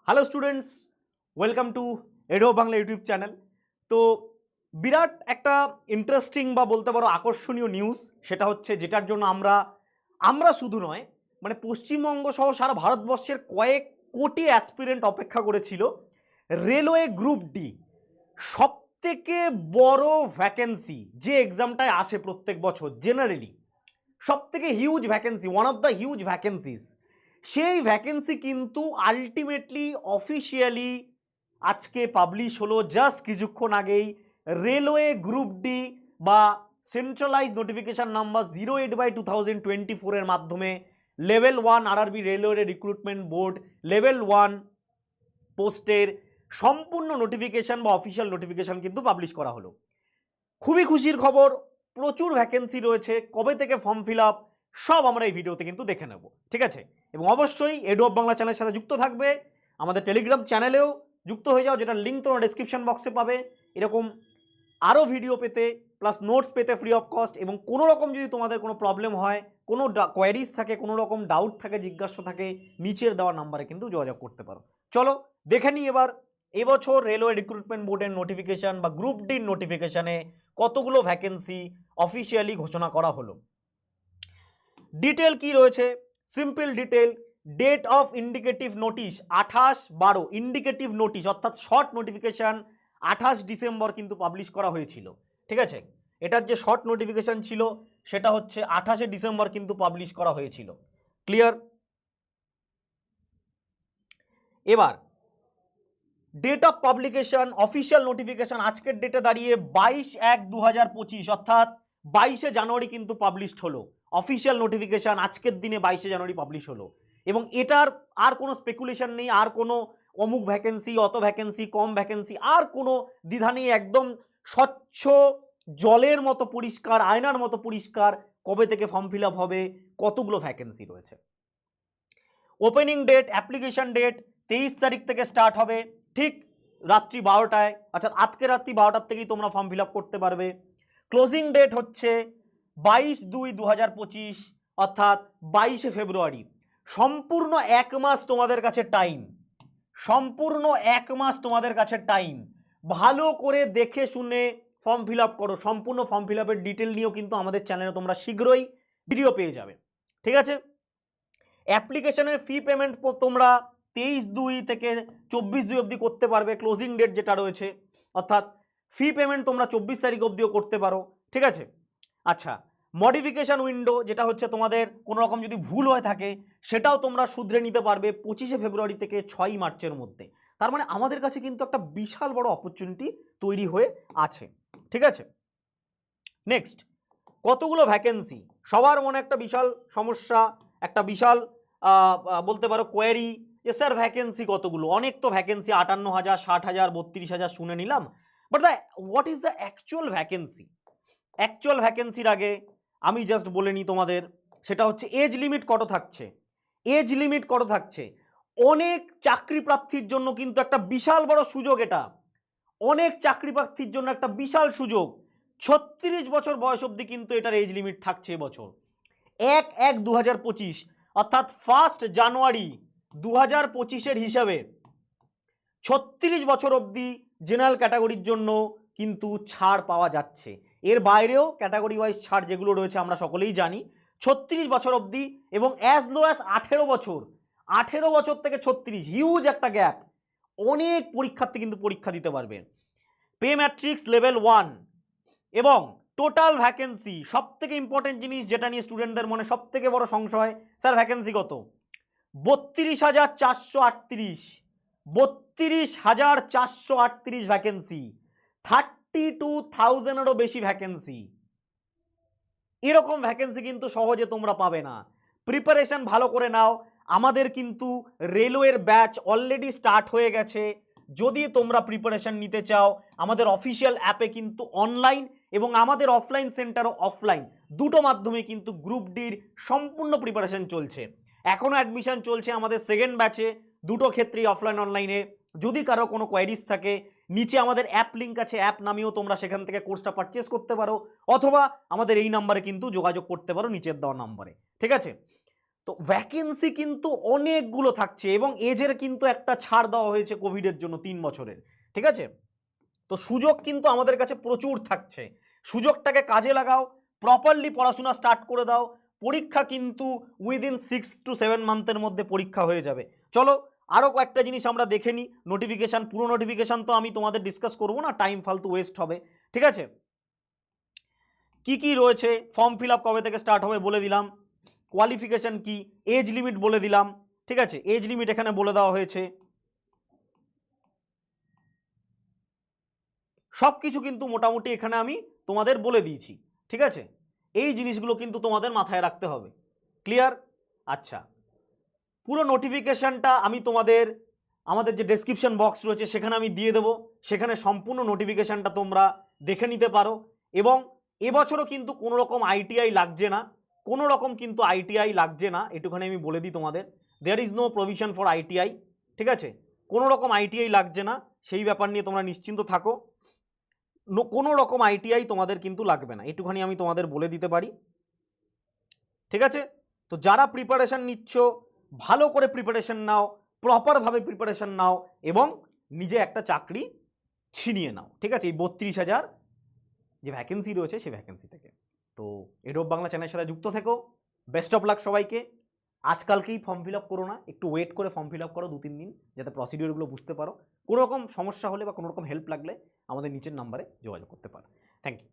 Hello students, welcome to ado Bangla YouTube channel. তো বিরাট একটা interesting বা বলতে পারো আকর্ষণীয় নিউজ, সেটা হচ্ছে যেটার জন্য আমরা শুধু নয়, মানে পশ্চিমবঙ্গ সহ সারা ভারতবর্ষের কয়েক কোটি অ্যাসপিরেন্ট অপেক্ষা করেছিল। রেলওয়ে গ্রুপ ডি সব থেকে বড় ভ্যাকেন্সি, যে এক্সামটায় আসে প্রত্যেক বছর জেনারেলি সব থেকে huge vacancy, one of the huge vacancies, সেই ভ্যাকেন্সি কিন্তু আলটিমেটলি অফিসিয়ালি আজকে পাবলিশ হলো জাস্ট কিছুক্ষণ আগেই। রেলওয়ে গ্রুপ ডি বা সেন্ট্রালাইজ নোটিফিকেশন নাম্বার 08/2024 এর মাধ্যমে level 1 RRB railway recruitment board level 1 পোস্টের সম্পূর্ণ নোটিফিকেশন বা অফিসিয়াল নোটিফিকেশন কিন্তু পাবলিশ করা হলো। খুবই খুশির খবর, প্রচুর ভ্যাকেন্সি রয়েছে, কবে থেকে ফর্ম ফিল আপ সব আমরা এই ভিডিওতে কিন্তু দেখে নেব, ঠিক আছে? এবং অবশ্যই এডু অফ বাংলা চ্যানেলের সাথে যুক্ত থাকবে, আমাদের টেলিগ্রাম চ্যানেলেও যুক্ত হয়ে যাও, যেটা লিঙ্ক তোমরা ডেসক্রিপশন বক্সে পাবে। এরকম আরও ভিডিও পেতে প্লাস নোটস পেতে ফ্রি অফ কস্ট, এবং কোনো রকম যদি তোমাদের কোনো প্রবলেম হয়, কোনো কোয়ারিজ থাকে, কোনো রকম ডাউট থাকে, জিজ্ঞাসা থাকে, নিচের দেওয়া নাম্বারে কিন্তু যোগাযোগ করতে পারো। চলো দেখে নিই এবার এবছর রেলওয়ে রিক্রুটমেন্ট বোর্ডের নোটিফিকেশন বা গ্রুপ ডির নোটিফিকেশনে কতগুলো ভ্যাকেন্সি অফিসিয়ালি ঘোষণা করা হলো। ডিটেল কি রয়েছে? Simple detail. Date of indicative notice 28/12, indicative notice অর্থাৎ শর্ট নোটিফিকেশন 28 ডিসেম্বর কিন্তু পাবলিশ করা হয়েছিল, ঠিক আছে? এটার যে শর্ট নোটিফিকেশন ছিল সেটা হচ্ছে 28 ডিসেম্বর কিন্তু পাবলিশ করা হয়েছিল। ক্লিয়ার? এবার date of publication official notification আজকের ডেটে দাঁড়িয়ে 22/1/2025 অর্থাৎ 22 জানুয়ারি কিন্তু পাবলিশড হলো। অফিসিয়াল নোটিফিকেশন আজকের দিনে 22 জানুয়ারি পাবলিশ হলো, এবং এটার আর কোনো স্পেকুলেশন নেই, আর কোনো অমুক ভ্যাকেন্সি, অত ভ্যাকেন্সি, কম ভ্যাকেন্সি, আর কোনো দ্বিধা নেই। একদম স্বচ্ছ জলের মতো পরিষ্কার, আয়নার মতো পরিষ্কার কবে থেকে ফর্ম ফিল আপ হবে, কতগুলো ভ্যাকেন্সি রয়েছে। ওপেনিং ডেট, অ্যাপ্লিকেশন ডেট 23 তারিখ থেকে স্টার্ট হবে, ঠিক রাত্রি 12টায়, অর্থাৎ আজকে রাত্রি 12টার থেকেই তোমরা ফর্ম ফিল আপ করতে পারবে। ক্লোজিং ডেট হচ্ছে 22/2/2025 অর্থাৎ 22 ফেব্রুয়ারি। সম্পূর্ণ এক মাস তোমাদের কাছে টাইম, সম্পূর্ণ এক মাস তোমাদের কাছে টাইম। ভালো করে দেখে শুনে ফর্ম ফিল আপ করো। সম্পূর্ণ ফর্ম ফিল আপের ডিটেল নিয়েও কিন্তু আমাদের চ্যানেলে তোমরা শীঘ্রই ভিডিও পেয়ে যাবে, ঠিক আছে? অ্যাপ্লিকেশনের ফি পেমেন্ট তোমরা 23/2 থেকে 24/2 অবধি করতে পারবে। ক্লোজিং ডেট যেটা রয়েছে, অর্থাৎ ফি পেমেন্ট তোমরা 24 তারিখ অবধিও করতে পারো, ঠিক আছে? আচ্ছা, মডিফিকেশন উইন্ডো যেটা হচ্ছে তোমাদের কোনো রকম যদি ভুল হয়ে থাকে সেটাও তোমরা শুধরে নিতে পারবে 25 ফেব্রুয়ারি থেকে 6 মার্চের মধ্যে। তার মানে আমাদের কাছে কিন্তু একটা বিশাল বড় অপরচুনিটি তৈরি হয়ে আছে, ঠিক আছে? নেক্সট, কতগুলো ভ্যাকেন্সি? সবার মনে একটা বিশাল সমস্যা, একটা বিশাল বলতে পারো কোয়েরি, যে স্যার ভ্যাকেন্সি কতগুলো? অনেক তো ভ্যাকেন্সি, 58,000, 60,000, 32,000 শুনে নিলাম, but the what is the actual vacancy? Actual ভ্যাকেন্সির আগে আমি জাস্ট বলে নিই তোমাদের, সেটা হচ্ছে এজ লিমিট কত থাকছে। এজ লিমিট কত থাকছে? অনেক চাকরি প্রার্থীর জন্য কিন্তু একটা বিশাল বড় সুযোগ এটা, অনেক চাকরি প্রার্থীর জন্য একটা বিশাল সুযোগ। 36 বছর বয়স অবধি কিন্তু এটার এজ লিমিট থাকছে এবছর। 1/1/2025 অর্থাৎ 1 জানুয়ারি 2025-এর হিসাবে 36 বছর অবধি জেনারেল ক্যাটাগরির জন্য কিন্তু ছাড় পাওয়া যাচ্ছে। এর বাইরেও ক্যাটাগরি ওয়াইজ ছাড় যেগুলো রয়েছে আমরা সকলেই জানি। 36 বছর অবধি এবং অ্যাজ লো অ্যাজ 18 বছর, 18 বছর থেকে 36, হিউজ একটা গ্যাপ। অনেক পরীক্ষার্থী কিন্তু পরীক্ষা দিতে পারবে। পে ম্যাট্রিক্স লেভেল 1 এবং টোটাল ভ্যাকেন্সি, সব থেকে ইম্পর্টেন্ট জিনিস যেটা নিয়ে স্টুডেন্টদের মনে সব থেকে বড় সংশয়, স্যার ভ্যাকেন্সি কত? 32,438, 32,438 ভ্যাকেন্সি, 32,000-এরও বেশি ভ্যাকেন্সি। এরকম ভ্যাকেন্সি কিন্তু সহজে তোমরা পাবে না। প্রিপারেশন ভালো করে নাও। আমাদের কিন্তু রেলওয়ের ব্যাচ অলরেডি স্টার্ট হয়ে গেছে। যদি তোমরা প্রিপারেশন নিতে চাও, আমাদের অফিসিয়াল অ্যাপে কিন্তু অনলাইন এবং আমাদের অফলাইন সেন্টারও অফলাইন দুটো মাধ্যমে কিন্তু গ্রুপ ডির সম্পূর্ণ প্রিপারেশন চলছে। এখনও অ্যাডমিশন চলছে আমাদের সেকেন্ড ব্যাচে, দুটো ক্ষেত্রেই অফলাইন অনলাইনে। যদি কারো কোনো কোয়ারিজ থাকে, নিচে আমাদের অ্যাপ লিঙ্ক আছে, অ্যাপ নামিয়েও তোমরা সেখান থেকে কোর্সটা পারচেস করতে পারো, অথবা আমাদের এই নাম্বারে কিন্তু যোগাযোগ করতে পারো, নিচের দেওয়া নাম্বারে, ঠিক আছে? তো ভ্যাকেন্সি কিন্তু অনেকগুলো থাকছে এবং এজের কিন্তু একটা ছাড় দেওয়া হয়েছে কোভিডের জন্য 3 বছরের, ঠিক আছে? তো সুযোগ কিন্তু আমাদের কাছে প্রচুর থাকছে, সুযোগটাকে কাজে লাগাও, প্রপারলি পড়াশোনা স্টার্ট করে দাও। পরীক্ষা কিন্তু উইদিন 6 to 7 মান্থের মধ্যে পরীক্ষা হয়ে যাবে। চলো আরও কয়েকটা জিনিস আমরা দেখে নিই। নোটিফিকেশান, পুরো নোটিফিকেশান তো আমি তোমাদের ডিসকাস করবো না, টাইম ফালতু ওয়েস্ট হবে, ঠিক আছে? কি কি রয়েছে, ফর্ম ফিল আপ কবে থেকে স্টার্ট হবে বলে দিলাম, কোয়ালিফিকেশান কি, এজ লিমিট বলে দিলাম, ঠিক আছে? এজ লিমিট এখানে বলে দেওয়া হয়েছে। সব কিছু কিন্তু মোটামুটি এখানে আমি তোমাদের বলে দিয়েছি, ঠিক আছে? এই জিনিসগুলো কিন্তু তোমাদের মাথায় রাখতে হবে। ক্লিয়ার? আচ্ছা, পুরো নোটিফিকেশানটা আমি তোমাদের আমাদের যে ডেসক্রিপশন বক্স রয়েছে সেখানে আমি দিয়ে দেবো, সেখানে সম্পূর্ণ নোটিফিকেশানটা তোমরা দেখে নিতে পারো। এবং এবছরও কিন্তু কোনো রকম আইটিআই লাগছে না, কোনো রকম কিন্তু আইটিআই লাগছে না, এটুখানি আমি বলে দিই তোমাদের। There is no provision for ITI, ঠিক আছে? কোনো রকম আইটিআই লাগছে না, সেই ব্যাপার নিয়ে তোমরা নিশ্চিন্ত থাকো। কোনো রকম আইটিআই তোমাদের কিন্তু লাগবে না, একটুখানি আমি তোমাদের বলে দিতে পারি, ঠিক আছে? তো যারা প্রিপারেশন নিচ্ছ ভালো করে প্রিপারেশন নাও, প্রপারভাবে প্রিপারেশন নাও এবং নিজে একটা চাকরি ছিনিয়ে নাও, ঠিক আছে? এই 32,000 যে ভ্যাকেন্সি রয়েছে সেই ভ্যাকেন্সি থেকে। তো এডোব বাংলা চ্যানেলের সাথে যুক্ত থেকো। বেস্ট অফ লাক সবাইকে। আজকালকেই ফর্ম ফিল আপ করো না, একটু ওয়েট করে ফর্ম ফিল আপ করো 2-3 দিন, যাতে প্রসিডিওরগুলো বুঝতে পারো। কোনো রকম সমস্যা হলে বা কোনো রকম হেল্প লাগলে আমাদের নিচের নাম্বারে যোগাযোগ করতে পারো। Thank you.